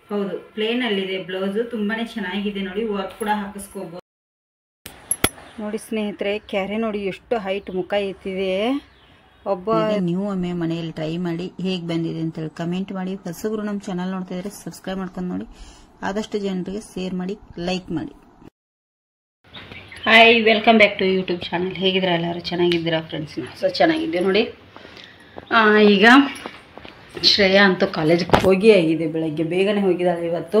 ಹೌದು, ಪ್ಲೇನ್ ಅಲ್ಲಿದೆ ಬ್ಲೌಸ್. ತುಂಬಾನೇ ಚೆನ್ನಾಗಿದೆ ನೋಡಿ, ವರ್ಕ್ ಕೂಡ ಹಾಕಿಸ್ಕೋಬಹುದು ನೋಡಿ ಸ್ನೇಹಿತರೆ. ಕ್ಯಾರೆ ನೋಡಿ ಎಷ್ಟು ಹೈಟ್ ಮುಖ ಎತ್ತಿದೆ. ನೀವು ಒಮ್ಮೆ ಮನೆಯಲ್ಲಿ ಟ್ರೈ ಮಾಡಿ ಹೇಗೆ ಬಂದಿದೆ ಅಂತ ಹೇಳಿ ಕಮೆಂಟ್ ಮಾಡಿ. ಹೊಸಬ್ರು ನಮ್ಮ ಚಾನಲ್ ನೋಡ್ತಾ ಇದ್ರೆ ಸಬ್ಸ್ಕ್ರೈಬ್ ಮಾಡ್ಕೊಂಡು ನೋಡಿ, ಆದಷ್ಟು ಜನರಿಗೆ ಶೇರ್ ಮಾಡಿ, ಲೈಕ್ ಮಾಡಿ. Hi, welcome back to YouTube channel. ಹೇಗಿದ್ದೀರಾ ಎಲ್ಲರೂ? ಚೆನ್ನಾಗಿದ್ದೀರಾ ಫ್ರೆಂಡ್ಸ್? ಸೊ ಚೆನ್ನಾಗಿದ್ದೆ ನೋಡಿ. ಈಗ ಶ್ರೇಯಾ ಅಂತೂ ಕಾಲೇಜಿಗೆ ಹೋಗಿ ಆಗಿದೆ. ಬೆಳಗ್ಗೆ ಬೇಗನೆ ಹೋಗಿದ್ದಾಳೆ ಇವತ್ತು.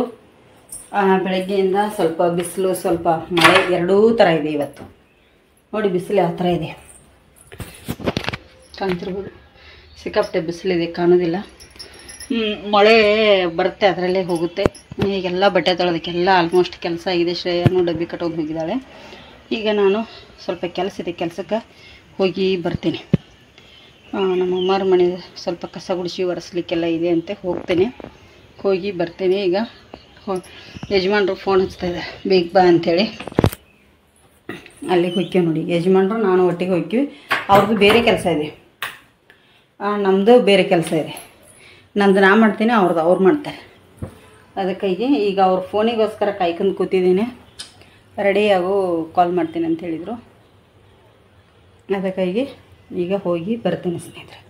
ಬೆಳಗ್ಗೆಯಿಂದ ಸ್ವಲ್ಪ ಬಿಸಿಲು ಸ್ವಲ್ಪ ಮಳೆ ಎರಡೂ ಥರ ಇದೆ ಇವತ್ತು. ನೋಡಿ ಬಿಸಿಲು ಯಾವ ಥರ ಇದೆ ಕಾಣ್ತಿರ್ಬೋದು. ಸಿಕ್ಕಾಪಟ್ಟೆ ಬಿಸಿಲಿದೆ, ಕಾಣೋದಿಲ್ಲ. ಮಳೆ ಬರುತ್ತೆ, ಅದರಲ್ಲೇ ಹೋಗುತ್ತೆ. ಈಗೆಲ್ಲ ಬಟ್ಟೆ ತೊಳೋದಕ್ಕೆಲ್ಲ ಆಲ್ಮೋಸ್ಟ್ ಕೆಲಸ ಆಗಿದೆ. ಶ್ರೇಯಾನು ಡಬ್ಬಿ ಕಟ್ಟೋದು ಹೋಗಿದ್ದಾಳೆ. ಈಗ ನಾನು ಸ್ವಲ್ಪ ಕೆಲಸ ಇದೆ, ಕೆಲಸಕ್ಕೆ ಹೋಗಿ ಬರ್ತೀನಿ. ನಮ್ಮ ಅಮ್ಮರ ಮನೆ ಸ್ವಲ್ಪ ಕಸ ಗುಡಿಸಿ ಒರೆಸ್ಲಿಕ್ಕೆಲ್ಲ ಇದೆ ಅಂತೆ, ಹೋಗ್ತೇನೆ, ಹೋಗಿ ಬರ್ತೀನಿ. ಈಗ ಯಜಮಾನ್ರು ಫೋನ್ ಹಚ್ತಾ ಇದ್ದಾರೆ, ಬೇಗ ಬಾ ಅಂಥೇಳಿ. ಅಲ್ಲಿಗೆ ಹೋಗ್ತೀವಿ ನೋಡಿ. ಯಜಮಾನ್ರು ನಾನು ಒಟ್ಟಿಗೆ ಹೋಗ್ತೀವಿ. ಅವ್ರದ್ದು ಬೇರೆ ಕೆಲಸ ಇದೆ, ನಮ್ಮದು ಬೇರೆ ಕೆಲಸ ಇದೆ. ನಂದು ನಾ ಮಾಡ್ತೀನಿ, ಅವ್ರದ್ದು ಅವ್ರು ಮಾಡ್ತಾರೆ. ಅದಕ್ಕಾಗಿ ಈಗ ಅವ್ರ ಫೋನಿಗೋಸ್ಕರ ಕಾಯ್ಕೊಂಡು ಕೂತಿದ್ದೀನಿ. ರೆಡಿಯಾಗು ಕಾಲ್ ಮಾಡ್ತೀನಿ ಅಂತ ಹೇಳಿದರು. ಅದಕ್ಕಾಗಿ ಈಗ ಹೋಗಿ ಬರ್ತೀನಿ ಸ್ನೇಹಿತರೆ.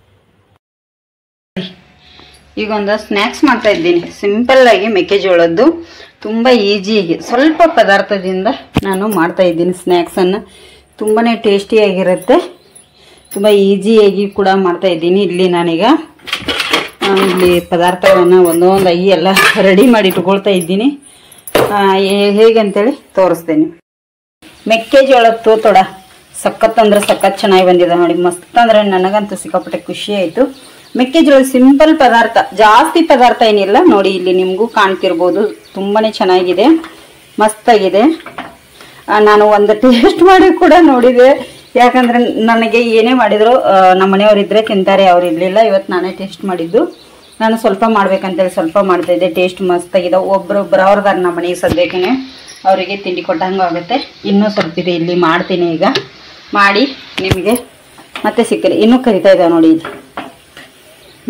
ಈಗ ಒಂದು ಸ್ನ್ಯಾಕ್ಸ್ ಮಾಡ್ತಾ ಇದ್ದೀನಿ. ಸಿಂಪಲ್ಲಾಗಿ ಮೆಕ್ಕೆಜೋಳದ್ದು, ತುಂಬ ಈಜಿಯಾಗಿ ಸ್ವಲ್ಪ ಪದಾರ್ಥದಿಂದ ನಾನು ಮಾಡ್ತಾ ಇದ್ದೀನಿ ಸ್ನ್ಯಾಕ್ಸನ್ನು. ತುಂಬಾ ಟೇಸ್ಟಿಯಾಗಿರುತ್ತೆ, ತುಂಬ ಈಜಿಯಾಗಿ ಕೂಡ ಮಾಡ್ತಾ ಇದ್ದೀನಿ. ಇಲ್ಲಿ ನಾನೀಗ ಇಲ್ಲಿ ಪದಾರ್ಥಗಳನ್ನು ಒಂದೊಂದಾಗಿ ಎಲ್ಲ ರೆಡಿ ಮಾಡಿ ಇಟ್ಕೊಳ್ತಾ ಇದ್ದೀನಿ. ಹೇಗಂತೇಳಿ ತೋರಿಸ್ತೀನಿ. ಮೆಕ್ಕೆಜೋಳದ ತೋತೊಡ ಸಖತ್ ಅಂದ್ರೆ ಸಖತ್ ಚೆನ್ನಾಗಿ ಬಂದಿದೆ ನೋಡಿ. ಮಸ್ತ್ ಅಂದರೆ ನನಗಂತೂ ಸಿಕ್ಕಾಪಟ್ಟೆ ಖುಷಿ ಆಯಿತು. ಮೆಕ್ಕೆಜೋಳ ಸಿಂಪಲ್ ಪದಾರ್ಥ, ಜಾಸ್ತಿ ಪದಾರ್ಥ ಏನಿಲ್ಲ ನೋಡಿ. ಇಲ್ಲಿ ನಿಮಗೂ ಕಾಣ್ತಿರ್ಬೋದು, ತುಂಬಾ ಚೆನ್ನಾಗಿದೆ, ಮಸ್ತಾಗಿದೆ. ನಾನು ಒಂದು ಟೇಸ್ಟ್ ಮಾಡಿ ಕೂಡ ನೋಡಿದೆ. ಯಾಕಂದರೆ ನನಗೆ ಏನೇ ಮಾಡಿದ್ರು ನಮ್ಮ ಮನೆಯವರಿದ್ದರೆ ತಿಂತಾರೆ, ಅವ್ರು ಇರಲಿಲ್ಲ. ಇವತ್ತು ನಾನೇ ಟೇಸ್ಟ್ ಮಾಡಿದ್ದು. ನಾನು ಸ್ವಲ್ಪ ಮಾಡ್ಬೇಕಂತೇಳಿ ಸ್ವಲ್ಪ ಮಾಡ್ತಾಯಿದ್ದೆ. ಟೇಸ್ಟ್ ಮಸ್ತಾಗಿದೆ. ಒಬ್ಬರು ಬರೋರ್ದಾರ ನಮ್ಮ ಮನೆಗೆ ಸದ್ಯಕ್ಕೆ, ಅವರಿಗೆ ತಿಂಡಿ ಕೊಟ್ಟಂಗೆ ಆಗುತ್ತೆ. ಇನ್ನೂ ಸ್ವಲ್ಪ ಇದೆ, ಇಲ್ಲಿ ಮಾಡ್ತೀನಿ. ಈಗ ಮಾಡಿ ನಿಮಗೆ ಮತ್ತೆ ಸಿಕ್ಕರೆ. ಇನ್ನೂ ಕರಿತಾ ಇದ್ದಾವೆ ನೋಡಿ, ಇದು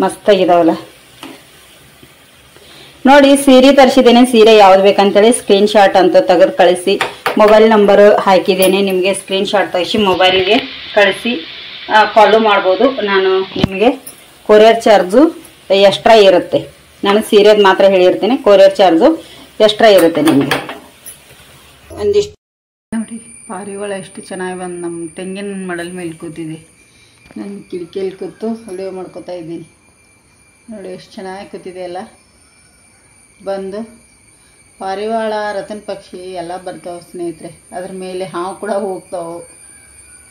ಮಸ್ತಾಗಿದ್ದಾವಲ್ಲ ನೋಡಿ. ಸೀರೆ ತರಿಸಿದ್ದೇನೆ. ಸೀರೆ ಯಾವ್ದು ಬೇಕಂತೇಳಿ ಸ್ಕ್ರೀನ್ ಶಾಟ್ ಅಂತ ತೆಗೆದು ಕಳಿಸಿ. ಮೊಬೈಲ್ ನಂಬರು ಹಾಕಿದ್ದೇನೆ, ನಿಮಗೆ ಸ್ಕ್ರೀನ್ ಶಾಟ್ ತೆಗಿಸಿ ಮೊಬೈಲಿಗೆ ಕಳಿಸಿ ಕಾಲು ಮಾಡ್ಬೋದು. ನಾನು ನಿಮಗೆ ಕೊರಿಯರ್ ಚಾರ್ಜು ಎಕ್ಸ್ಟ್ರಾ ಇರುತ್ತೆ. ನಾನು ಸೀರೆದು ಮಾತ್ರ ಹೇಳಿರ್ತೀನಿ, ಕೊರಿಯರ್ ಚಾರ್ಜು ಎಕ್ಸ್ಟ್ರಾ ಇರುತ್ತೆ ನಿಮಗೆ. ಒಂದಿಷ್ಟು ನೋಡಿ ಪಾರಿವಾಳ ಎಷ್ಟು ಚೆನ್ನಾಗಿ ಬಂದು ನಮ್ಮ ತೆಂಗಿನ ಮಡಲ್ ಮೇಲೆ ಕೂತಿದೆ. ನಾನು ಕಿಟಕಿಯಲ್ಲಿ ಕೂತು ವಿಡಿಯೋ ಮಾಡ್ಕೋತಾ ಇದ್ದೀನಿ ನೋಡಿ. ಎಷ್ಟು ಚೆನ್ನಾಗಿ ಕೂತಿದೆ ಅಲ್ಲ. ಬಂದು ಪಾರಿವಾಳ, ರತನ್ ಪಕ್ಷಿ ಎಲ್ಲ ಬರ್ತಾವೆ ಸ್ನೇಹಿತರೆ. ಅದ್ರ ಮೇಲೆ ಹಾವು ಕೂಡ ಹೋಗ್ತಾವೆ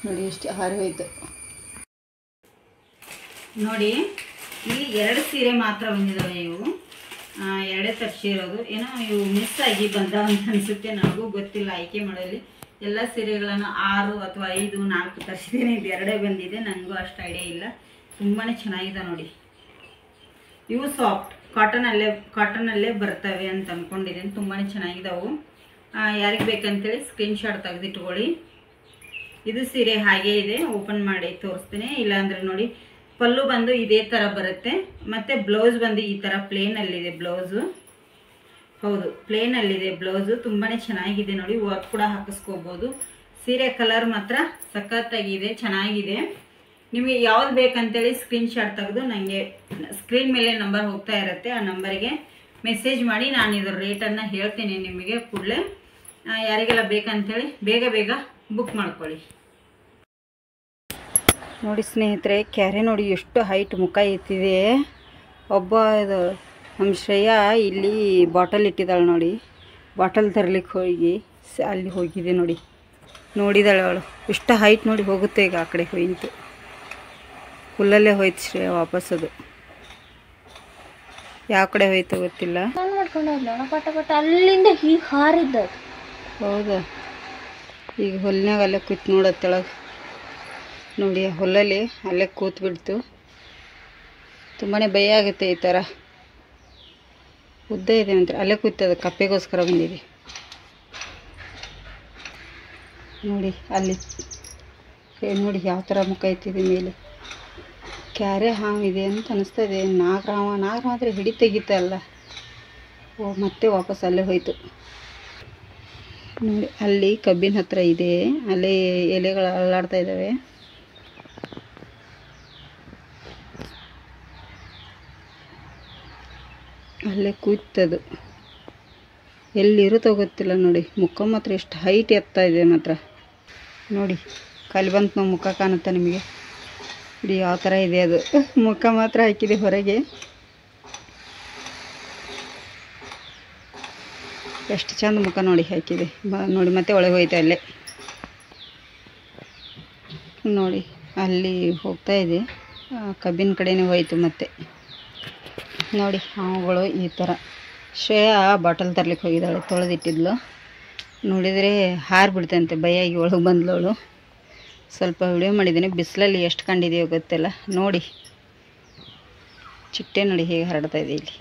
ನೋಡಿ. ಎಷ್ಟು ಹಾರಿ ಹೋಯ್ತು ನೋಡಿ. ಇಲ್ಲಿ 2 ಸೀರೆ ಮಾತ್ರ ಬಂದಿದ್ದಾವೆ. ಇವು 2 ತರಿಸಿರೋದು. ಏನೋ ಇವು ಮಿಸ್ ಆಗಿ ಬಂದಾವ ಅಂತ ಅನಿಸುತ್ತೆ, ನನಗೂ ಗೊತ್ತಿಲ್ಲ ಆಯ್ಕೆ ಮಾಡಲಿ. ಎಲ್ಲ ಸೀರೆಗಳನ್ನು 6 ಅಥವಾ 5, 4 ತರಿಸಿದ್ದೇನೆ. ಇದು 2 ಬಂದಿದೆ, ನನಗೂ ಅಷ್ಟು ಐಡಿಯಾ ಇಲ್ಲ. ತುಂಬಾ ಚೆನ್ನಾಗಿದೆ ನೋಡಿ. ಇವು ಸಾಫ್ಟ್ ಕಾಟನಲ್ಲೇ ಬರ್ತವೆ ಅಂತ ಅಂದ್ಕೊಂಡಿದ್ದೀನಿ. ತುಂಬಾ ಚೆನ್ನಾಗಿದ್ದಾವೆ. ಯಾರಿಗೆ ಬೇಕಂತೇಳಿ ಸ್ಕ್ರೀನ್ ಶಾಟ್ ತೆಗೆದಿಟ್ಕೊಳ್ಳಿ. ಇದು ಸೀರೆ ಹಾಗೇ ಇದೆ, ಓಪನ್ ಮಾಡಿ ತೋರಿಸ್ತೀನಿ. ಇಲ್ಲಾಂದರೆ ನೋಡಿ, ಪಲ್ಲು ಬಂದು ಇದೇ ಥರ ಬರುತ್ತೆ. ಮತ್ತು ಬ್ಲೌಸ್ ಬಂದು ಈ ಥರ ಪ್ಲೇನಲ್ಲಿದೆ ಬ್ಲೌಸು. ಹೌದು, ಪ್ಲೇನಲ್ಲಿದೆ ಬ್ಲೌಸು. ತುಂಬಾ ಚೆನ್ನಾಗಿದೆ ನೋಡಿ, ವರ್ಕ್ ಕೂಡ ಹಾಕಿಸ್ಕೋಬೋದು. ಸೀರೆ ಕಲರ್ ಮಾತ್ರ ಸಖತ್ತಾಗಿದೆ, ಚೆನ್ನಾಗಿದೆ. ನಿಮಗೆ ಯಾವ್ದು ಬೇಕಂತೇಳಿ ಸ್ಕ್ರೀನ್ ಶಾಟ್ ತೆಗೆದು ನನಗೆ ಸ್ಕ್ರೀನ್ ಮೇಲೆ ನಂಬರ್ ಹೋಗ್ತಾ ಇರುತ್ತೆ, ಆ ನಂಬರಿಗೆ ಮೆಸೇಜ್ ಮಾಡಿ. ನಾನು ಇದರ ರೇಟನ್ನು ಹೇಳ್ತೀನಿ ನಿಮಗೆ ಕೂಡಲೇ. ಯಾರಿಗೆಲ್ಲ ಬೇಕಂತೇಳಿ ಬೇಗ ಬುಕ್ ಮಾಡ್ಕೊಳ್ಳಿ ನೋಡಿ ಸ್ನೇಹಿತರೆ. ಕ್ಯಾರೆ ನೋಡಿ ಎಷ್ಟು ಹೈಟ್ ಮುಖ ಎತ್ತಿದೆ. ಇದು ನಮ್ಮ ಶ್ರೇಯಾ ಇಲ್ಲಿ ಬಾಟಲ್ ಇಟ್ಟಿದ್ದಾಳೆ ನೋಡಿ. ಬಾಟಲ್ ತರಲಿಕ್ಕೆ ಹೋಗಿ ಅಲ್ಲಿ ಹೋಗಿದೆ ನೋಡಿ. ನೋಡಿದಾಳೆ ಅವಳು ಎಷ್ಟು ಹೈಟ್ ನೋಡಿ. ಹೋಗುತ್ತೆ ಈಗ ಆ ಕಡೆ ಹೋಯ್ತು, ಹುಲ್ಲಲ್ಲೇ ಹೋಯ್ತು ಶ್ರೇಯಾ ವಾಪಸ್. ಅದು ಯಾವ ಕಡೆ ಹೋಯ್ತು ಗೊತ್ತಿಲ್ಲ. ಅಲ್ಲಿಂದ ಹೀಗೆ ಹಾರಿದ್ದ. ಹೌದಾ? ಈಗ ಹುಲ್ಲಿನಾಗ ಅಲ್ಲೇ ಕೂತ್ ನೋಡತ್ತೊಳಗೆ ನೋಡಿ. ಹುಲ್ಲಲ್ಲಿ ಅಲ್ಲೇ ಕೂತ್ಬಿಡ್ತು. ತುಂಬಾ ಭಯ ಆಗುತ್ತೆ ಈ ಥರ. ಉದ್ದ ಇದೆ ಅಂತ ಅಲ್ಲೇ ಕೂತದ, ಕಪ್ಪೆಗೋಸ್ಕರ ಬಂದಿದೆ ನೋಡಿ. ಅಲ್ಲಿ ನೋಡಿ ಯಾವ ಥರ ಮುಖ ಎತ್ತಿದೆ ಮೇಲೆ. ಕ್ಯಾರೆ ಹಾವು ಇದೆ ಅಂತ ಅನಿಸ್ತಾ ಇದೆ. ನಾಗರಾಮ ಆದರೆ ಹಿಡಿ ತೆಗಿತಲ್ಲ. ಓ ಮತ್ತೆ ವಾಪಸ್ ಅಲ್ಲೇ ಹೋಯ್ತು ನೋಡಿ. ಅಲ್ಲಿ ಕಬ್ಬಿನ ಹತ್ರ ಇದೆ, ಅಲ್ಲೇ ಎಲೆಗಳು ಅಲ್ಲಾಡ್ತಾ ಇದ್ದಾವೆ. ಅಲ್ಲೇ ಕೂತದು, ಎಲ್ಲಿರುತ್ತೋ ಗೊತ್ತಿಲ್ಲ ನೋಡಿ. ಮುಖ ಮಾತ್ರ ಎಷ್ಟು ಹೈಟ್ ಎತ್ತಾ ಇದೆ ಮಾತ್ರ ನೋಡಿ. ಕಲ್ಲಿ ಬಂತು ನಾವು ಮುಖ ಕಾಣುತ್ತೆ ನಿಮಗೆ. ನೋಡಿ ಯಾವ ಥರ ಇದೆ ಅದು. ಮುಖ ಮಾತ್ರ ಹಾಕಿದೆ ಹೊರಗೆ. ಎಷ್ಟು ಚಂದ ಮುಖ ನೋಡಿ ಹಾಕಿದೆ. ನೋಡಿ ಮತ್ತೆ ಒಳಗೆ ಹೋಯ್ತು ಅಲ್ಲೇ ನೋಡಿ. ಅಲ್ಲಿ ಹೋಗ್ತಾ ಇದೆ, ಕಬ್ಬಿನ ಕಡೆನೇ ಹೋಯ್ತು ಮತ್ತೆ ನೋಡಿ. ಹಾವುಗಳು ಈ ಥರ. ಶ್ರೇಯಾ ಬಾಟಲ್ ತರ್ಲಿಕ್ಕೆ ಹೋಗಿದ್ದಾಳೆ, ತೊಳೆದಿಟ್ಟಿದ್ಲು. ನೋಡಿದರೆ ಹಾರಿಬಿಡ್ತಂತೆ, ಭಯಾಗಿ ಒಳಗೆ ಬಂದ್ಲವಳು. ಸ್ವಲ್ಪ ವಿಡಿಯೋ ಮಾಡಿದ್ದೀನಿ. ಬಿಸಿಲಲ್ಲಿ ಎಷ್ಟು ಕಂಡಿದೆಯೋ ಗೊತ್ತಿಲ್ಲ ನೋಡಿ. ಚಿಟ್ಟೆ ನೋಡಿ ಹೇಗೆ ಹರಡ್ತಾ ಇದೆ ಇಲ್ಲಿ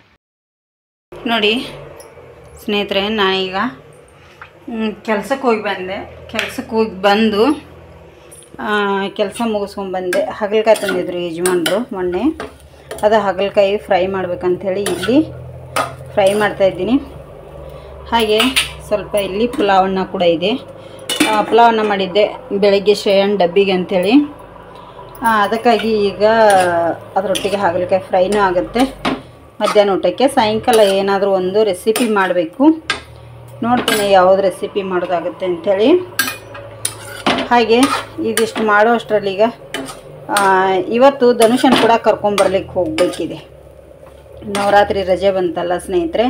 ನೋಡಿ. ಸ್ನೇಹಿತರೆ, ನಾನೀಗ ಕೆಲಸಕ್ಕೆ ಹೋಗಿ ಬಂದೆ. ಕೆಲಸಕ್ಕೆ ಹೋಗಿ ಬಂದು ಕೆಲಸ ಮುಗಿಸ್ಕೊಂಡ್ಬಂದೆ. ಹಾಗಲಕಾಯಿ ತಂದಿದ್ರು ಯಜಮಾನ್ರು ಮೊನ್ನೆ. ಅದು ಹಾಗಲಕಾಯಿ ಫ್ರೈ ಮಾಡ್ಬೇಕಂಥೇಳಿ ಇಲ್ಲಿ ಫ್ರೈ ಮಾಡ್ತಾಯಿದ್ದೀನಿ. ಹಾಗೆ ಸ್ವಲ್ಪ ಇಲ್ಲಿ ಪುಲಾವನ್ನ ಕೂಡ ಇದೆ. ಪುಲಾವನ್ನ ಮಾಡಿದ್ದೆ ಬೆಳಗ್ಗೆ ಶ್ರೇಯನ್ ಡಬ್ಬಿಗೆ ಅಂಥೇಳಿ. ಅದಕ್ಕಾಗಿ ಈಗ ಅದರೊಟ್ಟಿಗೆ ಹಾಗಲಕಾಯಿ ಫ್ರೈನೂ ಆಗುತ್ತೆ. ಮಧ್ಯಾಹ್ನ ಊಟಕ್ಕೆ ಸಾಯಂಕಾಲ ಏನಾದರೂ ಒಂದು ರೆಸಿಪಿ ಮಾಡಬೇಕು. ನೋಡ್ತೀನಿ ಯಾವುದು ರೆಸಿಪಿ ಮಾಡೋದಾಗುತ್ತೆ ಅಂಥೇಳಿ. ಹಾಗೆ ಇದಿಷ್ಟು ಮಾಡೋ ಅಷ್ಟರಲ್ಲೀಗ ಇವತ್ತು ಧನುಷನ್ ಕೂಡ ಕರ್ಕೊಂಬರ್ಲಿಕ್ಕೆ ಹೋಗಬೇಕಿದೆ. ನವರಾತ್ರಿ ರಜೆ ಬಂತಲ್ಲ ಸ್ನೇಹಿತರೆ,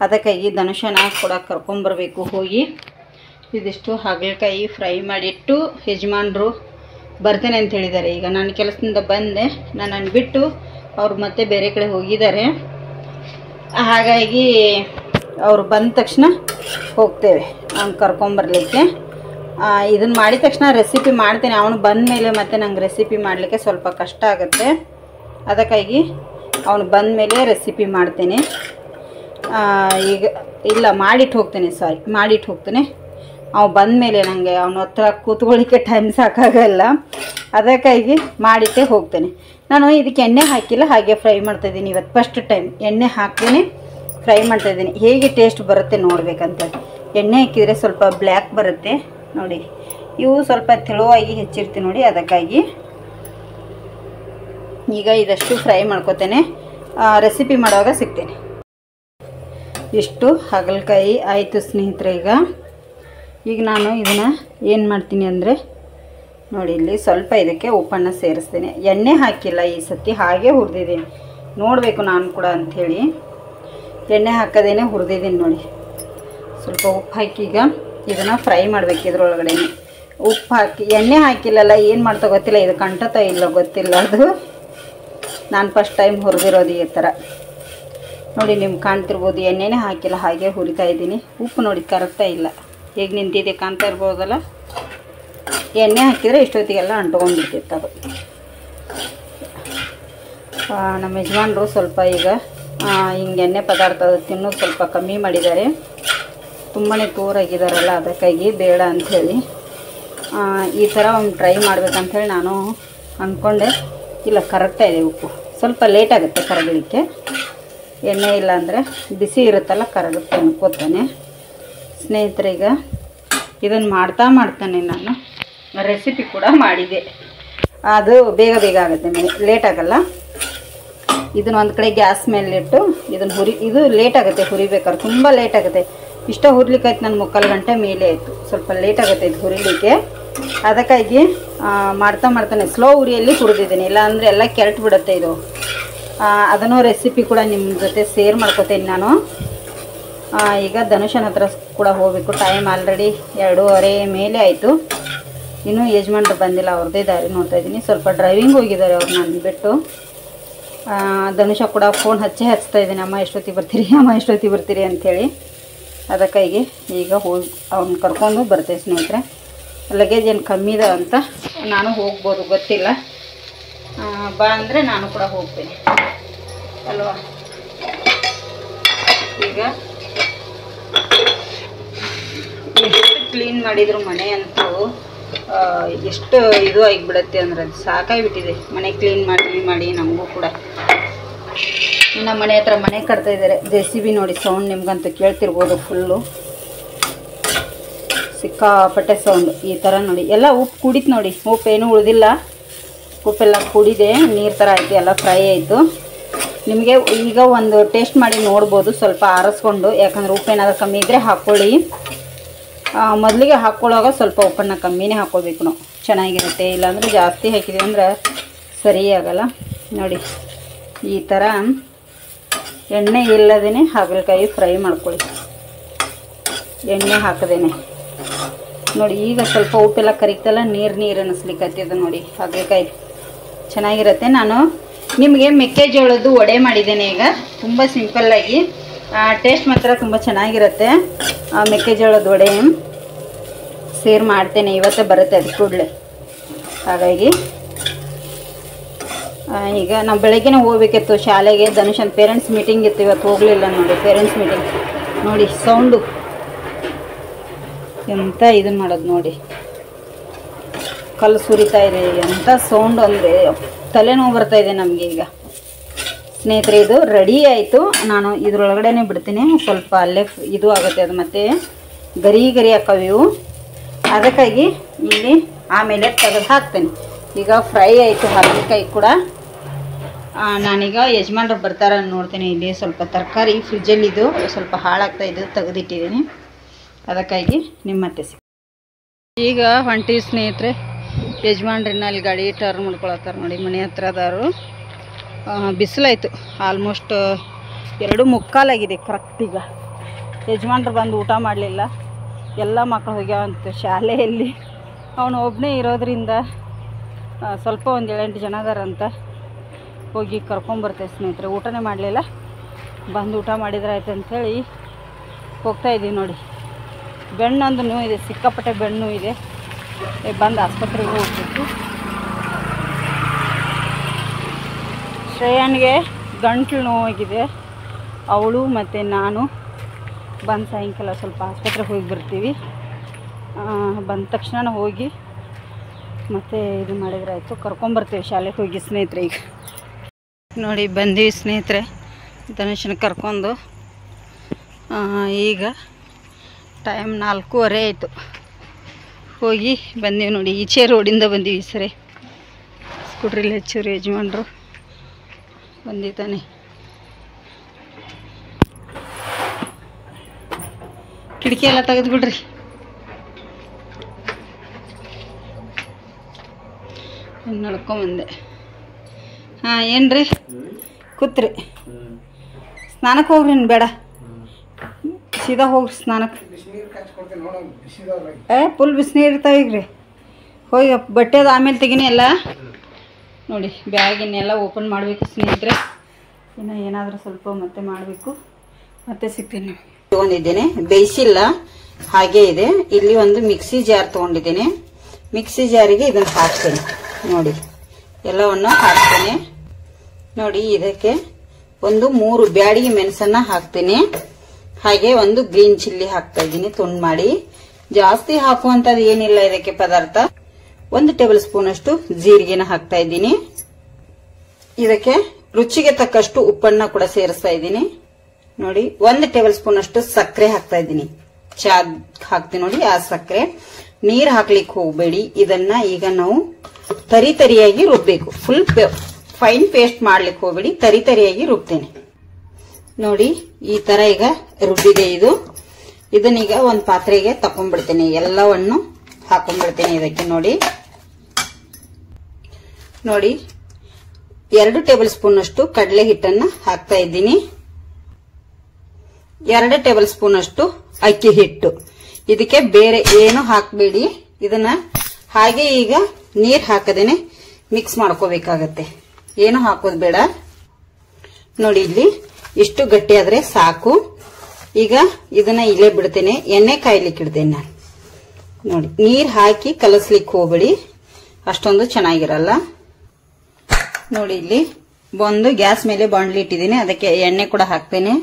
ಅದಕ್ಕಾಗಿ ಧನುಷನ ಕೂಡ ಕರ್ಕೊಂಬರ್ಬೇಕು ಹೋಗಿ. ಇದಿಷ್ಟು ಹಾಗಲಕಾಯಿ ಫ್ರೈ ಮಾಡಿಟ್ಟು ಯಜಮಾನ್ರು ಬರ್ತೇನೆ ಅಂತ ಹೇಳಿದ್ದಾರೆ. ಈಗ ನಾನು ಕೆಲಸದಿಂದ ಬಂದೆ, ನನ್ನನ್ನು ಬಿಟ್ಟು ಅವರು ಮತ್ತೆ ಬೇರೆ ಕಡೆ ಹೋಗಿದ್ದಾರೆ. ಹಾಗಾಗಿ ಅವರು ಬಂದ ತಕ್ಷಣ ಹೋಗ್ತೇವೆ ಅವ್ನು ಕರ್ಕೊಂಬರ್ಲಿಕ್ಕೆ. ಇದನ್ನು ಮಾಡಿದ ತಕ್ಷಣ ರೆಸಿಪಿ ಮಾಡ್ತೇನೆ. ಅವನು ಬಂದ ಮೇಲೆ ಮತ್ತೆ ನಂಗೆ ರೆಸಿಪಿ ಮಾಡಲಿಕ್ಕೆ ಸ್ವಲ್ಪ ಕಷ್ಟ ಆಗುತ್ತೆ. ಅದಕ್ಕಾಗಿ ಅವನು ಬಂದ ಮೇಲೆ ರೆಸಿಪಿ ಮಾಡ್ತೇನೆ. ಈಗ ಇಲ್ಲ ಮಾಡಿಟ್ಟು ಹೋಗ್ತೇನೆ, ಮಾಡಿಟ್ಟು ಹೋಗ್ತೇನೆ. ಅವು ಬಂದ ಮೇಲೆ ನನಗೆ ಅವನ ಹತ್ರ ಕೂತ್ಕೊಳ್ಳಿಕ್ಕೆ ಟೈಮ್ ಸಾಕಾಗಲ್ಲ. ಅದಕ್ಕಾಗಿ ಮಾಡಿಟ್ಟೇ ಹೋಗ್ತೇನೆ. ನಾನು ಇದಕ್ಕೆ ಎಣ್ಣೆ ಹಾಕಿಲ್ಲ, ಹಾಗೆ ಫ್ರೈ ಮಾಡ್ತಾಯಿದ್ದೀನಿ. ಇವತ್ತು ಫಸ್ಟ್ ಟೈಮ್ ಎಣ್ಣೆ ಹಾಕ್ತೀನಿ ಫ್ರೈ ಮಾಡ್ತಾಯಿದ್ದೀನಿ. ಹೇಗೆ ಟೇಸ್ಟ್ ಬರುತ್ತೆ ನೋಡಬೇಕಂತ. ಎಣ್ಣೆ ಹಾಕಿದರೆ ಸ್ವಲ್ಪ ಬ್ಲ್ಯಾಕ್ ಬರುತ್ತೆ ನೋಡಿ. ಇವು ಸ್ವಲ್ಪ ತೆಳುವಾಗಿ ಹೆಚ್ಚಿರ್ತೀನಿ ನೋಡಿ, ಅದಕ್ಕಾಗಿ ಈಗ ಇದಷ್ಟು ಫ್ರೈ ಮಾಡ್ಕೊತೇನೆ. ರೆಸಿಪಿ ಮಾಡುವಾಗ ಸಿಗ್ತೇನೆ. ಇಷ್ಟು ಹಾಗಲಕಾಯಿ ಆಯಿತು ಸ್ನೇಹಿತರೆ. ಈಗ ನಾನು ಇದನ್ನು ಏನು ಮಾಡ್ತೀನಿ ಅಂದರೆ ನೋಡಿ, ಇಲ್ಲಿ ಸ್ವಲ್ಪ ಇದಕ್ಕೆ ಉಪ್ಪನ್ನು ಸೇರಿಸ್ತೇನೆ. ಎಣ್ಣೆ ಹಾಕಿಲ್ಲ ಈ ಸತಿ, ಹಾಗೆ ಹುರಿದಿದ್ದೀನಿ. ನೋಡಬೇಕು ನಾನು ಕೂಡ ಅಂಥೇಳಿ ಎಣ್ಣೆ ಹಾಕೋದೇನೆ ಹುರಿದಿದ್ದೀನಿ ನೋಡಿ. ಸ್ವಲ್ಪ ಉಪ್ಪು ಹಾಕಿ ಈಗ ಇದನ್ನು ಫ್ರೈ ಮಾಡಬೇಕು. ಇದ್ರೊಳಗಡೆ ಉಪ್ಪು ಹಾಕಿ ಎಣ್ಣೆ ಹಾಕಿಲ್ಲಲ್ಲ, ಏನು ಮಾಡ್ತಾ ಗೊತ್ತಿಲ್ಲ. ಇದು ಕಂಟತಾ ಇಲ್ಲ ಗೊತ್ತಿಲ್ಲ. ಅದು ನಾನು ಫಸ್ಟ್ ಟೈಮ್ ಹುರಿದಿರೋದು ಈ ಥರ ನೋಡಿ. ನಿಮ್ಗೆ ಕಾಣ್ತಿರ್ಬೋದು, ಎಣ್ಣೆನೇ ಹಾಕಿಲ್ಲ, ಹಾಗೆ ಹುರಿತಾ ಇದ್ದೀನಿ. ಉಪ್ಪು ನೋಡಿ ಕರೆಕ್ಟೇ ಇಲ್ಲ, ಹೇಗೆ ನಿಂತಿದೆ ಕಾಣ್ತಾ ಇರ್ಬೋದಲ್ಲ. ಎಣ್ಣೆ ಹಾಕಿದರೆ ಇಷ್ಟೊತ್ತಿಗೆಲ್ಲ ಅಂಟ್ಕೊಂಡ್ಬಿಡ್ತಿತ್ತು ಅದು. ನಮ್ಮ ಯಜಮಾನ್ರು ಸ್ವಲ್ಪ ಈಗ ಹಿಂಗೆ ಎಣ್ಣೆ ಪದಾರ್ಥ ತಿನ್ನೋದು ಸ್ವಲ್ಪ ಕಮ್ಮಿ ಮಾಡಿದ್ದಾರೆ. ತುಂಬಾ ತೂರಾಗಿದ್ದಾರಲ್ಲ, ಅದಕ್ಕಾಗಿ ಬೇಡ ಅಂಥೇಳಿ ಈ ಥರ ಒಂದು ಟ್ರೈ ಮಾಡ್ಬೇಕಂಥೇಳಿ ನಾನು ಅಂದ್ಕೊಂಡೆ. ಇಲ್ಲ ಕರೆಕ್ಟೇ ಇದೆ ಉಪ್ಪು. ಸ್ವಲ್ಪ ಲೇಟ್ ಆಗುತ್ತೆ ಕರಗಲಿಕ್ಕೆ. ಎಣ್ಣೆ ಇಲ್ಲ ಅಂದರೆ ಬಿಸಿ ಇರುತ್ತಲ್ಲ, ಕರಗುತ್ತೆ ಅನ್ಕೋತಾನೆ ಸ್ನೇಹಿತರೆ. ಈಗ ಇದನ್ನು ಮಾಡ್ತಾನೆ ನಾನು ರೆಸಿಪಿ ಕೂಡ ಮಾಡಿದೆ. ಅದು ಬೇಗ ಬೇಗ ಆಗುತ್ತೆ, ಲೇಟ್ ಆಗಲ್ಲ. ಇದನ್ನು ಒಂದು ಕಡೆ ಗ್ಯಾಸ್ ಮೇಲಿಟ್ಟು ಇದನ್ನು ಇದು ಲೇಟ್ ಆಗುತ್ತೆ ಹುರಿಬೇಕಾದ್ರೆ, ತುಂಬ ಲೇಟ್ ಆಗುತ್ತೆ. ಇಷ್ಟ ಹುರ್ಲಿಕ್ಕಾಯ್ತು ನನ್ನ 3/4 ಗಂಟೆ ಮೇಲೆ ಆಯಿತು. ಸ್ವಲ್ಪ ಲೇಟ್ ಆಗುತ್ತೆ ಇದು ಹುರಿಲಿಕ್ಕೆ. ಅದಕ್ಕಾಗಿ ಮಾಡ್ತಾನೆ ಸ್ಲೋ ಉರಿಯಲ್ಲಿ ಹುರಿದಿದ್ದೀನಿ. ಇಲ್ಲಾಂದರೆ ಎಲ್ಲ ಕೆರಟು ಬಿಡುತ್ತೆ ಇದು. ಅದನ್ನು ರೆಸಿಪಿ ಕೂಡ ನಿಮ್ಮ ಜೊತೆ ಶೇರ್ ಮಾಡ್ಕೋತೀನಿ ನಾನು. ಈಗ ಧನುಷನ ಹತ್ರ ಕೂಡ ಹೋಗಬೇಕು. ಟೈಮ್ ಆಲ್ರೆಡಿ 2:30 ಮೇಲೆ ಆಯಿತು. ಇನ್ನೂ ಯಜಮಾನ್ರು ಬಂದಿಲ್ಲ, ಅವ್ರದ್ದೇ ದಾರಿ ನೋಡ್ತಾ ಇದ್ದೀನಿ. ಸ್ವಲ್ಪ ಡ್ರೈವಿಂಗ್ ಹೋಗಿದ್ದಾರೆ ಅವ್ರು ನಾನು ಬಿಟ್ಟು. ಧನುಷ ಕೂಡ ಫೋನ್ ಹಚ್ತಾ ಇದ್ದೀನಿ, ಅಮ್ಮ ಎಷ್ಟೊತ್ತಿಗೆ ಬರ್ತೀರಿ ಅಂಥೇಳಿ. ಅದಕ್ಕಾಗಿ ಈಗ ಹೋಗಿ ಅವ್ನ ಕರ್ಕೊಂಡು ಬರ್ತೇವೆ ಸ್ನೇಹಿತರೆ. ಲಗೇಜ್ ಏನು ಕಮ್ಮಿ ಇದೆ ಅಂತ ನಾನು ಹೋಗ್ಬೋದು, ಗೊತ್ತಿಲ್ಲ. ಬಾ ಅಂದರೆ ನಾನು ಕೂಡ ಹೋಗ್ತೇನೆ ಅಲ್ವಾ. ಈಗ ಎಷ್ಟು ಕ್ಲೀನ್ ಮಾಡಿದ್ರು ಮನೆ ಅಂತೂ ಎಷ್ಟು ಇದು ಆಗಿಬಿಡುತ್ತೆ ಅಂದ್ರೆ ಅದು ಸಾಕಾಗಿಬಿಟ್ಟಿದೆ. ಮನೆ ಕ್ಲೀನ್ ಮಾಡಿ ನಮಗೂ ಕೂಡ. ಇನ್ನು ಮನೆ ಹತ್ರ ಮನೆ ಕಟ್ತಾ ಇದ್ದಾರೆ. JCB ನೋಡಿ ಸೌಂಡ್ ನಿಮ್ಗಂತೂ ಕೇಳ್ತಿರ್ಬೋದು. ಫುಲ್ಲು ಸಿಕ್ಕಾಪಟ್ಟೆ ಸೌಂಡ್. ಈ ಥರ ನೋಡಿ ಎಲ್ಲ ಉಪ್ಪು ಕುಡಿತು ನೋಡಿ. ಉಪ್ಪು ಏನೂ ಉಳಿದಿಲ್ಲ, ಉಪ್ಪೆಲ್ಲ ಕುಡಿದೆ, ನೀರು ಥರ ಆಯಿತು, ಎಲ್ಲ ಫ್ರೈ ಆಯಿತು. ನಿಮಗೆ ಈಗ ಒಂದು ಟೇಸ್ಟ್ ಮಾಡಿ ನೋಡ್ಬೋದು ಸ್ವಲ್ಪ ಆರಿಸ್ಕೊಂಡು. ಯಾಕಂದರೆ ಉಪ್ಪೇನಾದರೂ ಕಮ್ಮಿ ಇದ್ದರೆ ಹಾಕ್ಕೊಳ್ಳಿ. ಮೊದಲಿಗೆ ಹಾಕ್ಕೊಳ್ಳೋವಾಗ ಸ್ವಲ್ಪ ಉಪ್ಪನ್ನು ಕಮ್ಮಿನೇ ಹಾಕ್ಕೊಳ್ಬೇಕು ನಾವು, ಚೆನ್ನಾಗಿರುತ್ತೆ. ಇಲ್ಲಾಂದರೆ ಜಾಸ್ತಿ ಹಾಕಿದ್ದೀವಿ ಅಂದ್ರೆ ಸರಿ ಆಗಲ್ಲ. ನೋಡಿ ಈ ಥರ ಎಣ್ಣೆ ಇಲ್ಲದೇ ಹಾಗಲಕಾಯಿ ಫ್ರೈ ಮಾಡ್ಕೊಳ್ಳಿ, ಎಣ್ಣೆ ಹಾಕದೇನೆ. ನೋಡಿ ಈಗ ಸ್ವಲ್ಪ ಉಪ್ಪೆಲ್ಲ ಕರಿತಲ್ಲ, ನೀರು ಅನ್ನಿಸ್ಲಿಕ್ಕತ್ತಿದೆ ನೋಡಿ. ಹಾಗಲಕಾಯಿ ಚೆನ್ನಾಗಿರುತ್ತೆ. ನಾನು ನಿಮಗೆ ಮೆಕ್ಕೆಜೋಳದ್ದು ವಡೆ ಮಾಡಿದ್ದೇನೆ ಈಗ, ತುಂಬ ಸಿಂಪಲ್ಲಾಗಿ. ಟೇಸ್ಟ್ ಮಾತ್ರ ತುಂಬ ಚೆನ್ನಾಗಿರುತ್ತೆ. ಮೆಕ್ಕೆಜೋಳದ ವಡೆ ಸೇರ್ ಮಾಡ್ತೇನೆ, ಇವತ್ತೇ ಬರುತ್ತೆ ಅದು ಕೂಡಲೇ. ಹಾಗಾಗಿ ಈಗ ನಾವು ಬೆಳಗ್ಗೆನೇ ಹೋಗ್ಬೇಕಿತ್ತು ಶಾಲೆಗೆ. ಧನುಷನ್ ಪೇರೆಂಟ್ಸ್ ಮೀಟಿಂಗ್ ಇತ್ತು, ಇವತ್ತು ಹೋಗಲಿಲ್ಲ ನೋಡಿ. ಪೇರೆಂಟ್ಸ್ ಮೀಟಿಂಗ್ ನೋಡಿ, ಸೌಂಡು ಎಂತ ಇದನ್ನು ಮಾಡೋದು ನೋಡಿ. ಕಲ್ಲು ಸುರಿತಾ ಇದೆ, ಎಂಥ ಸೌಂಡ್ ಅಂದರೆ ತಲೆನೋವು ಬರ್ತಾ ಇದೆ ನಮಗೆ. ಈಗ ಸ್ನೇಹಿತರೆ ಇದು ರೆಡಿ ಆಯಿತು. ನಾನು ಇದ್ರೊಳಗಡೆ ಬಿಡ್ತೀನಿ, ಸ್ವಲ್ಪ ಅಲ್ಲೇ ಇದು ಆಗುತ್ತೆ ಅದು, ಮತ್ತು ಗರಿ ಹಾಕವಿವು. ಅದಕ್ಕಾಗಿ ಇಲ್ಲಿ ಆಮೇಲೆ ತೆಗೆದು ಹಾಕ್ತೇನೆ. ಈಗ ಫ್ರೈ ಆಯಿತು ಹಾಗಲಕಾಯಿ ಕೂಡ. ನಾನೀಗ ಯಜಮಾನ್ರು ಬರ್ತಾರ ನೋಡ್ತೇನೆ. ಇಲ್ಲಿ ಸ್ವಲ್ಪ ತರಕಾರಿ ಫ್ರಿಜ್ಜಲ್ಲಿದ್ದು ಸ್ವಲ್ಪ ಹಾಳಾಗ್ತಾಯಿದ್ದು ತೆಗೆದಿಟ್ಟಿದ್ದೀನಿ. ಅದಕ್ಕಾಗಿ ನಿಮ್ಮ ಮತ್ತೆ ಈಗ ಹೊಂಟಿ ಸ್ನೇಹಿತರೆ. ಯಜಮಾನ್ರನ್ನ ಅಲ್ಲಿ ಗಾಡಿ ಟರ್ನ್ ಮಾಡ್ಕೊಳತ್ತಾರೆ ನೋಡಿ, ಮನೆ ಹತ್ರದವರು. ಬಿಸಿಲಾಯಿತು, ಆಲ್ಮೋಸ್ಟ್ 2:45 ಕರೆಕ್ಟ್. ಈಗ ಯಜಮಾನ್ರು ಬಂದು ಊಟ ಮಾಡಲಿಲ್ಲ, ಎಲ್ಲ ಮಕ್ಕಳು ಹೋಗ್ಯಾವಂತೆ ಶಾಲೆಯಲ್ಲಿ. ಅವನು ಒಬ್ಬನೇ ಇರೋದ್ರಿಂದ ಸ್ವಲ್ಪ ಒಂದು 7-8 ಜನ ಅದಾರಂತ. ಹೋಗಿ ಕರ್ಕೊಂಬರ್ತೇವೆ ಸ್ನೇಹಿತರೆ. ಊಟನೇ ಮಾಡಲಿಲ್ಲ, ಬಂದು ಊಟ ಮಾಡಿದ್ರೆ ಆಯ್ತು ಅಂಥೇಳಿ ಹೋಗ್ತಾಯಿದ್ದೀವಿ ನೋಡಿ. ಬೆಣ್ಣೊಂದು ನೋವು ಇದೆ, ಸಿಕ್ಕಾಪಟ್ಟೆ ಬೆನ್ನು ಇದೆ. ಬಂದು ಆಸ್ಪತ್ರೆಗೆ ಹೋಗ್ಬೇಕು. ಶ್ರೇಯನ್ಗೆ ಗಂಟ್ಲು ನೋವಾಗಿದೆ. ಅವಳು ಮತ್ತು ನಾನು ಬಂದು ಸಾಯಂಕಾಲ ಸ್ವಲ್ಪ ಆಸ್ಪತ್ರೆಗೆ ಹೋಗಿ ಬರ್ತೀವಿ. ಬಂದ ತಕ್ಷಣ ಹೋಗಿ ಮತ್ತು ಇದು ಮಾಡಿದ್ರೆ ಆಯಿತು, ಕರ್ಕೊಂಬರ್ತೀವಿ ಶಾಲೆಗೆ ಹೋಗಿ ಸ್ನೇಹಿತರೆ. ಈಗ ನೋಡಿ ಬಂದೀವಿ ಸ್ನೇಹಿತರೆ, ಧನುಷನ ಕರ್ಕೊಂಡು. ಈಗ ಟೈಮ್ 4:15 ಆಯಿತು. ಹೋಗಿ ಬಂದೀವಿ ನೋಡಿ. ಈಚೆ ರೋಡಿಂದ ಬಂದೀವಿ. ಸರಿ ಸ್ಕೂಟ್ರಲ್ಲಿ ಹೆಚ್ಚೂರು ಯಜಮಾನ್ರು ಬಂದಿದ್ದಾನೆ. ಕಿಟಕಿ ಎಲ್ಲ ತೆಗೆದುಬಿಡ್ರಿ. ನಡ್ಕೊಂಬಂದೆ. ಏನ್ರಿ ಕೂತ್ರಿ? ಸ್ನಾನಕ್ಕೆ ಹೋಗ್ರಿ. ಬೇಡ, ಸೀದಾ ಹೋಗ್ರಿ ಸ್ನಾನಕ್ಕೆ. ಫುಲ್ ಬಿಸಿನೀರು ಇರ್ತಾವೆ ಈಗ ರೀ. ಹೋಗಿ ಬಟ್ಟೆದು ಆಮೇಲೆ ತೆಗಿನಿ ಎಲ್ಲ ನೋಡಿ. ಬ್ಯಾಗಿನೆಲ್ಲ ಓಪನ್ ಮಾಡಬೇಕು ಸ್ನೇಹಿತರೆ. ಇನ್ನು ಏನಾದರೂ ಸ್ವಲ್ಪ ಮತ್ತೆ ಮಾಡಬೇಕು. ಮತ್ತೆ ಸಿಗ್ತೀನಿ. ತೊಗೊಂಡಿದ್ದೇನೆ, ಬೇಯಿಸಿಲ್ಲ, ಹಾಗೇ ಇದೆ. ಇಲ್ಲಿ ಒಂದು ಮಿಕ್ಸಿ ಜಾರ್ ತೊಗೊಂಡಿದ್ದೇನೆ. ಮಿಕ್ಸಿ ಜಾರಿಗೆ ಇದನ್ನು ಹಾಕ್ತೇನೆ ನೋಡಿ. ಎಲ್ಲವನ್ನು ಹಾಕ್ತೇನೆ ನೋಡಿ. ಇದಕ್ಕೆ ಒಂದು 3 ಬ್ಯಾಡಿಗೆ ಮೆಣಸನ್ನ ಹಾಕ್ತೇನೆ. ಹಾಗೆ ಒಂದು ಗ್ರೀನ್ ಚಿಲ್ಲಿ ಹಾಕ್ತಾ ಇದ್ದೀನಿ ತುಂಡು ಮಾಡಿ. ಜಾಸ್ತಿ ಹಾಕುವಂತದ್ದು ಏನಿಲ್ಲ ಇದಕ್ಕೆ ಪದಾರ್ಥ. 1 ಟೇಬಲ್ ಸ್ಪೂನ್ ಅಷ್ಟು ಜೀರಿಗೆನ ಹಾಕ್ತಾ ಇದ್ದೀನಿ. ಇದಕ್ಕೆ ರುಚಿಗೆ ತಕ್ಕಷ್ಟು ಉಪ್ಪನ್ನ ಕೂಡ ಸೇರಿಸ್ತಾ ಇದ್ದೀನಿ ನೋಡಿ. 1 ಟೇಬಲ್ ಸ್ಪೂನ್ ಅಷ್ಟು ಸಕ್ಕರೆ ಹಾಕ್ತಾ ಇದ್ದೀನಿ. ಚಾ ಹಾಕ್ತೀನಿ ನೋಡಿ, ಆ ಸಕ್ಕರೆ. ನೀರು ಹಾಕ್ಲಿಕ್ಕೆ ಹೋಗಬೇಡಿ. ಇದನ್ನ ಈಗ ನಾವು ತರಿಯಾಗಿ ರುಬ್ಬೇಕು. ಫುಲ್ ಫೈನ್ ಪೇಸ್ಟ್ ಮಾಡ್ಲಿಕ್ಕೆ ಹೋಗಬೇಡಿ, ತರಿಯಾಗಿ ರುಬ್ತೇನೆ ನೋಡಿ. ಈ ತರ ಈಗ ರುಬ್ಬಿದೆ ಇದು. ಇದನ್ನೀಗ ಒಂದು ಪಾತ್ರೆಗೆ ತಕೊಂಡ್ಬಿಡ್ತೇನೆ. ಎಲ್ಲವನ್ನು ಹಾಕೊಂಡ್ಬಿಡ್ತೇನೆ ಇದಕ್ಕೆ ನೋಡಿ. 2 ಟೇಬಲ್ ಸ್ಪೂನ್ ಅಷ್ಟು ಕಡಲೆ ಹಿಟ್ಟನ್ನ ಹಾಕ್ತಾ ಇದ್ದೀನಿ. 2 ಟೇಬಲ್ ಸ್ಪೂನ್ ಅಷ್ಟು ಅಕ್ಕಿ ಹಿಟ್ಟು. ಇದಕ್ಕೆ ಬೇರೆ ಏನು ಹಾಕಬೇಡಿ. ಇದನ್ನ ಹಾಗೆ ಈಗ ನೀರ್ ಹಾಕದೇನೆ ಮಿಕ್ಸ್ ಮಾಡ್ಕೋಬೇಕಾಗತ್ತೆ. ಏನು ಹಾಕೋದು ಬೇಡ ನೋಡಿ. ಇಲ್ಲಿ ಇಷ್ಟು ಗಟ್ಟಿ ಆದ್ರೆ ಸಾಕು. ಈಗ ಇದನ್ನ ಇಲ್ಲೇ ಬಿಡ್ತೇನೆ, ಎಣ್ಣೆ ಕಾಯ್ಲಿಕ್ಕೆ ಇಡ್ತೇನೆ ನಾನು ನೋಡಿ. ನೀರ್ ಹಾಕಿ ಕಲಸ್ಲಿಕ್ಕೆ ಹೋಗ್ಬೇಡಿ, ಅಷ್ಟೊಂದು ಚೆನ್ನಾಗಿರಲ್ಲ ನೋಡಿ. ಇಲ್ಲಿ ಒಂದು ಗ್ಯಾಸ್ ಮೇಲೆ ಬಾಂಡ್ಲಿ ಇಟ್ಟಿದ್ದೀನಿ, ಅದಕ್ಕೆ ಎಣ್ಣೆ ಕೂಡ ಹಾಕ್ತೇನೆ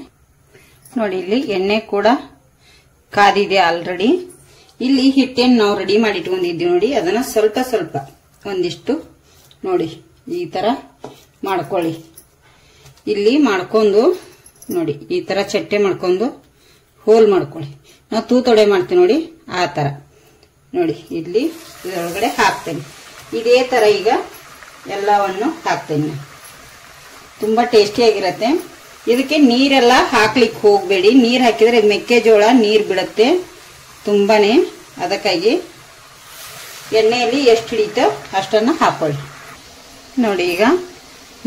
ನೋಡಿ. ಇಲ್ಲಿ ಎಣ್ಣೆ ಕೂಡ ಕಾದಿದೆ ಆಲ್ರೆಡಿ. ಇಲ್ಲಿ ಹಿಟ್ಟನ್ನು ನಾವು ರೆಡಿ ಮಾಡಿ ಇಟ್ಕೊಂಡಿದ್ದೀವಿ ನೋಡಿ, ಅದನ್ನ ಸ್ವಲ್ಪ ಸ್ವಲ್ಪ ಒಂದಿಷ್ಟು ನೋಡಿ ಈ ತರ ಮಾಡ್ಕೊಳ್ಳಿ. ಇಲ್ಲಿ ಮಾಡ್ಕೊಂಡು ನೋಡಿ ಈ ತರ ಚಟ್ಟೆ ಮಾಡ್ಕೊಂಡು ಹೋಲ್ ಮಾಡ್ಕೊಳ್ಳಿ. ನಾವು ತೂತೊಡೆ ಮಾಡ್ತೀವಿ ನೋಡಿ ಆ ತರ ನೋಡಿ. ಇಲ್ಲಿ ಇದರೊಳಗಡೆ ಹಾಕ್ತೇನೆ. ಇದೇ ತರ ಈಗ ಎಲ್ಲವನ್ನು ಹಾಕ್ತೇನೆ. ತುಂಬಾ ಟೇಸ್ಟಿಯಾಗಿರತ್ತೆ. ಇದಕ್ಕೆ ನೀರೆಲ್ಲ ಹಾಕ್ಲಿಕ್ಕೆ ಹೋಗಬೇಡಿ. ನೀರು ಹಾಕಿದ್ರೆ ಮೆಕ್ಕೆಜೋಳ ನೀರು ಬಿಡುತ್ತೆ ತುಂಬಾನೇ. ಅದಕ್ಕಾಗಿ ಎಣ್ಣೆಯಲ್ಲಿ ಎಷ್ಟು ಹಿಡಿತೋ ಅಷ್ಟನ್ನು ಹಾಕೊಳ್ಳಿ ನೋಡಿ. ಈಗ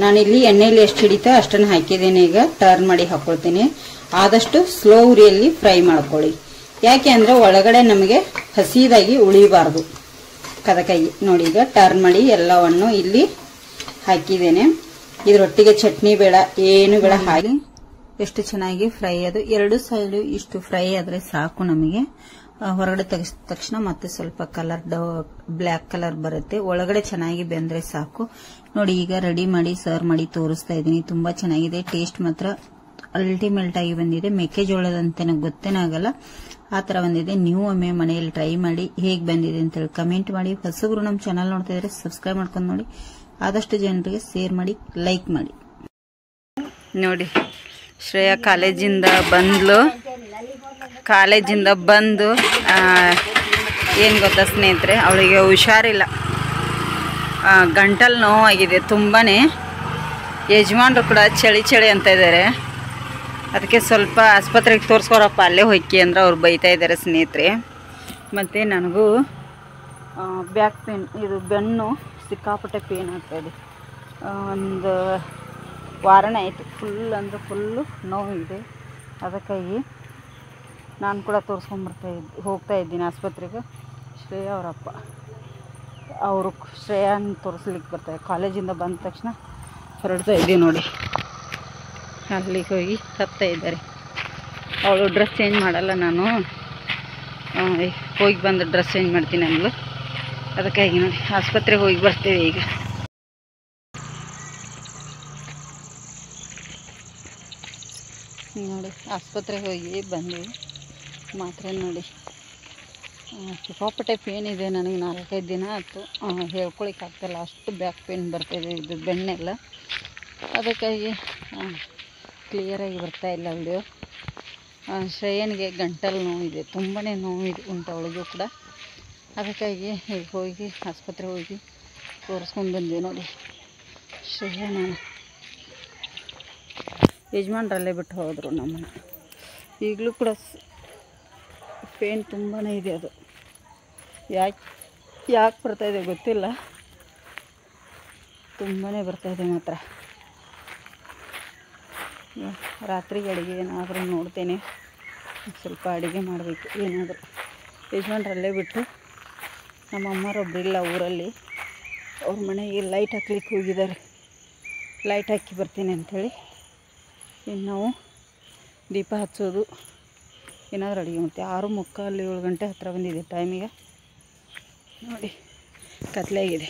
ನಾನಿಲ್ಲಿ ಎಣ್ಣೆಯಲ್ಲಿ ಎಷ್ಟು ಹಿಡಿತೋ ಅಷ್ಟನ್ನು ಹಾಕಿದ್ದೇನೆ. ಈಗ ಟರ್ನ್ ಮಾಡಿ ಹಾಕೊಳ್ತೀನಿ. ಆದಷ್ಟು ಸ್ಲೋ ಉರಿಯಲ್ಲಿ ಫ್ರೈ ಮಾಡ್ಕೊಳ್ಳಿ. ಯಾಕೆ ಅಂದ್ರೆ ಒಳಗಡೆ ನಮಗೆ ಹಸಿದಾಗಿ ಉಳಿಬಾರ್ದು. ಅದಕ್ಕಾಗಿ ನೋಡಿ ಈಗ ಟರ್ನ್ ಮಾಡಿ ಎಲ್ಲವನ್ನು ಇಲ್ಲಿ ಹಾಕಿದ್ದೇನೆ. ಇದರೊಟ್ಟಿಗೆ ಚಟ್ನಿ ಬೇಡ, ಏನು ಬೇಡ. ಹಾಗೆ ಎಷ್ಟು ಚೆನ್ನಾಗಿ ಫ್ರೈ ಅದು ಎರಡು ಸೈಡು ಇಷ್ಟು ಫ್ರೈ ಆದ್ರೆ ಸಾಕು ನಮಗೆ. ಹೊರಗಡೆ ತೆಗೆಸಿದ ತಕ್ಷಣ ಮತ್ತೆ ಸ್ವಲ್ಪ ಕಲರ್ ಬ್ಲ್ಯಾಕ್ ಕಲರ್ ಬರುತ್ತೆ. ಒಳಗಡೆ ಚೆನ್ನಾಗಿ ಬೆಂದ್ರೆ ಸಾಕು ನೋಡಿ. ಈಗ ರೆಡಿ ಮಾಡಿ ಸರ್ವ್ ಮಾಡಿ ತೋರಿಸ್ತಾ ಇದ್ದೀನಿ. ತುಂಬಾ ಚೆನ್ನಾಗಿದೆ. ಟೇಸ್ಟ್ ಮಾತ್ರ ಅಲ್ಟಿಮೇಟ್ ಆಗಿ ಬಂದಿದೆ. ಮೆಕ್ಕೆಜೋಳದಂತೆ ಗೊತ್ತೇನೇ ಆಗಲ್ಲ ಆ ತರ ಬಂದಿದೆ. ನೀವು ಒಮ್ಮೆ ಮನೆಯಲ್ಲಿ ಟ್ರೈ ಮಾಡಿ ಹೇಗೆ ಬಂದಿದೆ ಅಂತ ಹೇಳಿ ಕಮೆಂಟ್ ಮಾಡಿ. ಹೊಸಬ್ರು ನಮ್ಮ ಚಾನಲ್ ನೋಡ್ತಾ ಇದ್ರೆ ಸಬ್ಸ್ಕ್ರೈಬ್ ಮಾಡ್ಕೊಂಡು ನೋಡಿ. ಆದಷ್ಟು ಜನರಿಗೆ ಶೇರ್ ಮಾಡಿ, ಲೈಕ್ ಮಾಡಿ ನೋಡಿ. ಶ್ರೇಯಾ ಕಾಲೇಜಿಂದ ಬಂದು ಏನು ಗೊತ್ತಾ ಸ್ನೇಹಿತರೆ, ಅವಳಿಗೆ ಹುಷಾರಿಲ್ಲ, ಗಂಟಲು ನೋವಾಗಿದೆ ತುಂಬಾನೇ. ಯಜಮಾನ್ರು ಕೂಡ ಚಳಿ ಅಂತ ಇದ್ದಾರೆ. ಅದಕ್ಕೆ ಸ್ವಲ್ಪ ಆಸ್ಪತ್ರೆಗೆ ತೋರಿಸ್ಕೊರಪ್ಪ, ಅಲ್ಲೇ ಹೊಕ್ಕಿ ಅಂದ್ರೆ ಅವ್ರು ಬೈತಾ ಇದ್ದಾರೆ ಸ್ನೇಹಿತರೆ. ಮತ್ತು ನನಗೂ ಬ್ಯಾಕ್ ಪೇನ್, ಇದು ಬೆನ್ನು ಸಿಕ್ಕಾಪಟ್ಟೆ ಪೇನ್ ಆಗ್ತಾಯಿದೆ. ಒಂದು ವಾರನೇ ಆಯಿತು. ಫುಲ್ಲು ನೋವಿದೆ. ಅದಕ್ಕಾಗಿ ನಾನು ಕೂಡ ಹೋಗ್ತಾ ಇದ್ದೀನಿ ಆಸ್ಪತ್ರೆಗೆ. ಶ್ರೇಯಾ ಅವರಪ್ಪ ಅವರು ಶ್ರೇಯಾನ ತೋರಿಸ್ಲಿಕ್ಕೆ ಬರ್ತಾರೆ. ಕಾಲೇಜಿಂದ ಬಂದ ತಕ್ಷಣ ಹೊರಡ್ತಾ ಇದ್ದೀವಿ ನೋಡಿ. ಅಲ್ಲಿಗೆ ಹೋಗಿ ಹತ್ತಾ ಇದ್ದಾರೆ. ಅವಳು ಡ್ರೆಸ್ ಚೇಂಜ್ ಮಾಡಲ್ಲ, ನಾನು ಹೋಗಿ ಬಂದು ಡ್ರೆಸ್ ಚೇಂಜ್ ಮಾಡ್ತೀನಿ ಅಂದ್ಲು. ಅದಕ್ಕಾಗಿ ನೋಡಿ ಆಸ್ಪತ್ರೆಗೆ ಹೋಗಿ ಬರ್ತೇವೆ ಈಗ. ನೋಡಿ ಆಸ್ಪತ್ರೆಗೆ ಹೋಗಿ ಬಂದು ಮಾತ್ರೆ ನೋಡಿ. ಸಿಕ್ಕಾಪಟ್ಟೆ ಪೇನ್ ಇದೆ ನನಗೆ. 4-5 ದಿನ ಆಯಿತು. ಹೇಳ್ಕೊಳಿಕ್ಕೆ ಆಗ್ತಾಯಿಲ್ಲ, ಅಷ್ಟು ಬ್ಯಾಕ್ ಪೇನ್ ಬರ್ತಾಯಿದೆ. ಇದು ಬೆನ್ನೆಲ್ಲ. ಅದಕ್ಕಾಗಿ ಕ್ಲಿಯರಾಗಿ ಬರ್ತಾಯಿಲ್ಲ ವಿಡಿಯೋ. ಶ್ರೇಯನಿಗೆ ಗಂಟಲು ನೋವಿದೆ, ತುಂಬಾ ನೋವಿದೆ ಉಂಟು ಅವಳಿಗೂ ಕೂಡ. ಅದಕ್ಕಾಗಿ ಈಗ ಹೋಗಿ ಆಸ್ಪತ್ರೆಗೆ ಹೋಗಿ ತೋರಿಸ್ಕೊಂಡು ಬಂದೆ ನೋಡಿ. ಶ್ರೇಯ ನಾನು ಯಜಮಾನ್ರಲ್ಲೇ ಬಿಟ್ಟು ಹೋದರು ನಮ್ಮನ್ನು. ಈಗಲೂ ಕೂಡ ಪೇನ್ ತುಂಬಾ ಇದೆ. ಅದು ಯಾಕೆ ಬರ್ತಾಯಿದೆ ಗೊತ್ತಿಲ್ಲ, ತುಂಬಾ ಬರ್ತಾಯಿದೆ ಮಾತ್ರ. ರಾತ್ರಿಗೆ ಅಡುಗೆ ಏನಾದರೂ ನೋಡ್ತೇನೆ. ಸ್ವಲ್ಪ ಅಡುಗೆ ಮಾಡಬೇಕು ಏನಾದರೂ. ಯಜಮಾನ್ರಲ್ಲೇ ಬಿಟ್ಟು ನಮ್ಮ ಅಮ್ಮರೊಬ್ಬರಿಲ್ಲ ಊರಲ್ಲಿ. ಅವ್ರ ಮನೆಗೆ ಲೈಟ್ ಹಾಕ್ಲಿಕ್ಕೆ ಹೋಗಿದ್ದಾರೆ. ಲೈಟ್ ಹಾಕಿ ಬರ್ತೀನಿ ಅಂಥೇಳಿ. ಇನ್ನು ನಾವು ದೀಪ ಹಚ್ಚೋದು ಏನಾದರೂ ಅಡುಗೆ ಮಾಡ್ತೀವಿ. 6:45-7 ಗಂಟೆ ಹತ್ತಿರ ಬಂದಿದೆ ಟೈಮಿಗೆ ನೋಡಿ. ಕತ್ಲೆ ಆಗಿದೆ.